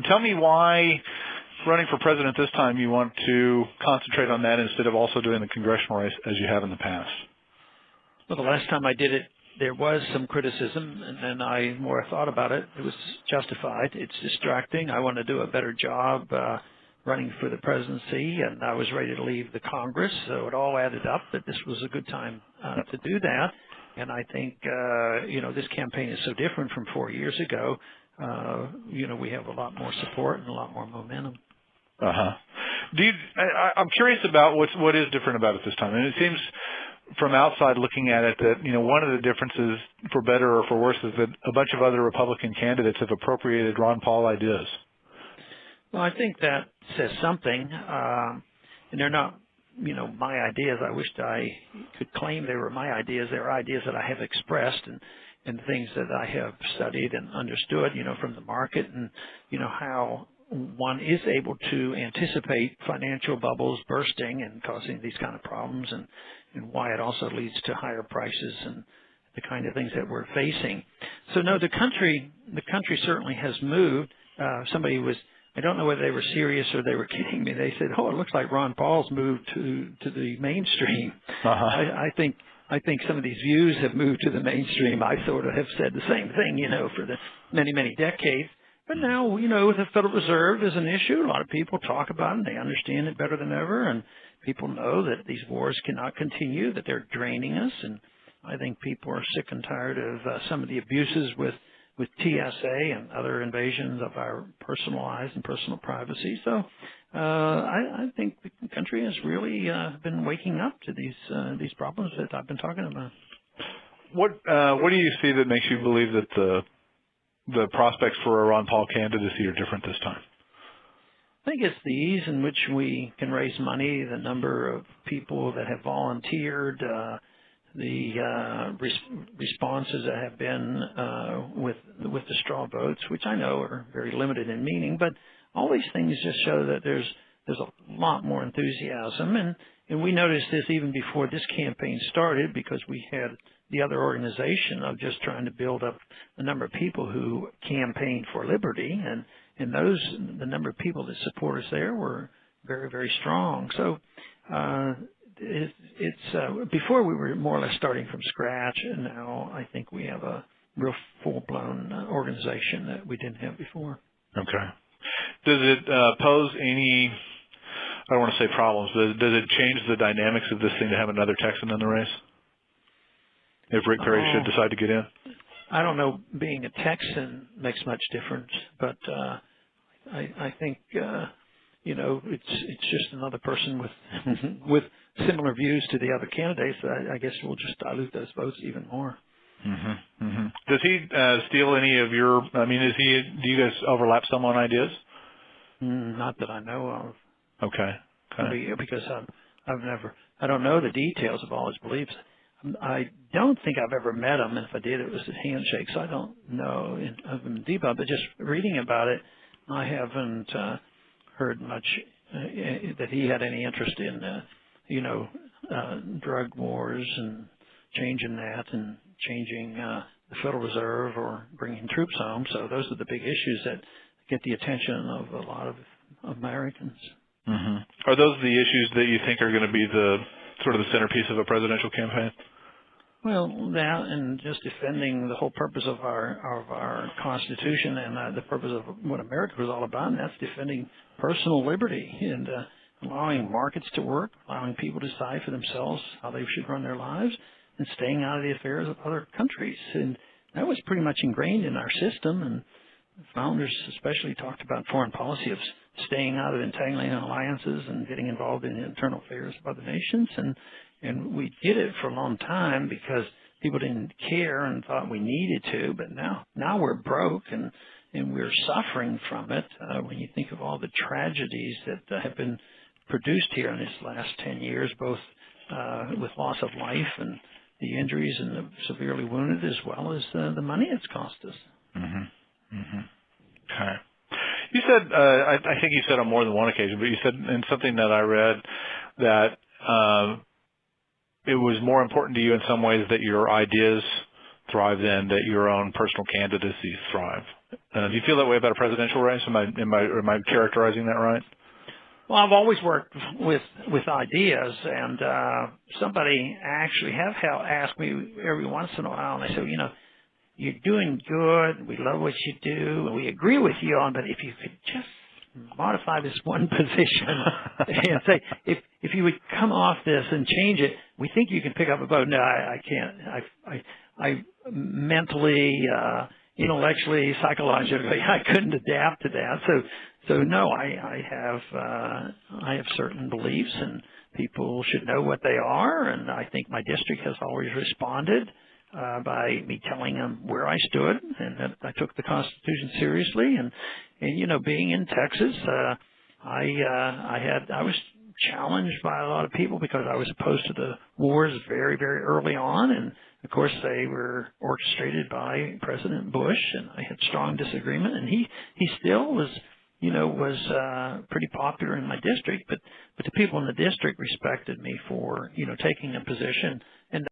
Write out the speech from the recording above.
tell me why running for president this time you want to concentrate on that instead of also doing the congressional race as you have in the past. Well, the last time I did it, there was some criticism, and then I more thought about it. It was justified. It's distracting. I want to do a better job running for the presidency, and I was ready to leave the Congress, so it all added up that this was a good time to do that. And I think, this campaign is so different from 4 years ago. We have a lot more support and a lot more momentum. Uh-huh. I'm curious about what is different about it this time. And it seems from outside looking at it that, one of the differences, for better or for worse, is that a bunch of other Republican candidates have appropriated Ron Paul ideas. Well, I think that says something. And they're not, my ideas. I wished I could claim they were my ideas. They're ideas that I have expressed and things that I have studied and understood, from the market and, how one is able to anticipate financial bubbles bursting and causing these kind of problems and why it also leads to higher prices and the kind of things that we're facing. So no, the country certainly has moved. I don't know whether they were serious or they were kidding me. They said, "Oh, it looks like Ron Paul's moved to the mainstream." I think some of these views have moved to the mainstream. I sort of have said the same thing, for the many, many decades. But now, the Federal Reserve is an issue. A lot of people talk about it. They understand it better than ever. And people know that these wars cannot continue, that they're draining us. And I think people are sick and tired of some of the abuses with TSA and other invasions of our personal lives and personal privacy. So I think the country has really been waking up to these problems that I've been talking about. What do you see that makes you believe that the prospects for a Ron Paul candidacy are different this time? I think it's the ease in which we can raise money, the number of people that have volunteered, the responses that have been with the straw votes, which I know are very limited in meaning, but all these things just show that there's a lot more enthusiasm, and we noticed this even before this campaign started because we had the other organization of just trying to build up the number of people who campaigned for liberty, and the number of people that support us there were very, very strong. So it's before we were more or less starting from scratch, and now I think we have a real full-blown organization that we didn't have before. Okay. Does it pose any, I don't want to say problems, but does it change the dynamics of this thing to have another Texan in the race? If Rick Perry should decide to get in? I don't know. Being a Texan makes much difference, but I think it's just another person with similar views to the other candidates. I guess we'll just dilute those votes even more. Mm-hmm. Mm-hmm. Does he steal any of your? I mean, do you guys overlap some on ideas? Not that I know of. Okay. Because I don't know the details of all his beliefs. I don't think I've ever met him, and if I did, it was a handshake, so I don't know of him deep, but just reading about it, I haven't heard much that he had any interest in, drug wars and changing that and changing the Federal Reserve or bringing troops home. So those are the big issues that get the attention of a lot of Americans. Mm-hmm. Are those the issues that you think are going to be the sort of the centerpiece of a presidential campaign? Well, that and just defending the whole purpose of our Constitution and the purpose of what America was all about, and that's defending personal liberty and allowing markets to work, allowing people to decide for themselves how they should run their lives, and staying out of the affairs of other countries. And that was pretty much ingrained in our system, and the founders especially talked about foreign policy of staying out of entangling alliances and getting involved in the internal affairs of other nations. And we did it for a long time because people didn't care and thought we needed to, but now we're broke and we're suffering from it. When you think of all the tragedies that have been produced here in this last 10 years, both with loss of life and the injuries and the severely wounded, as well as the money it's cost us. Mm-hmm. Mm-hmm. Okay. You said, I think you said on more than one occasion, but you said in something that I read that it was more important to you in some ways that your ideas thrive in that your own personal candidacies thrive. Do you feel that way about a presidential race? Am I characterizing that right? Well, I've always worked with ideas, and somebody actually have asked me every once in a while, and they say, you're doing good, we love what you do, and we agree with you on, but if you could just modify this one position and say, if you would come off this and change it, we think you can pick up a vote. No, I can't. I mentally, intellectually, psychologically, I couldn't adapt to that. So no, I have certain beliefs, and people should know what they are. And I think my district has always responded by me telling them where I stood, and that I took the Constitution seriously. And being in Texas, I was challenged by a lot of people because I was opposed to the wars very, very early on, and of course they were orchestrated by President Bush, and I had strong disagreement. And he still was pretty popular in my district, but the people in the district respected me for taking a position. And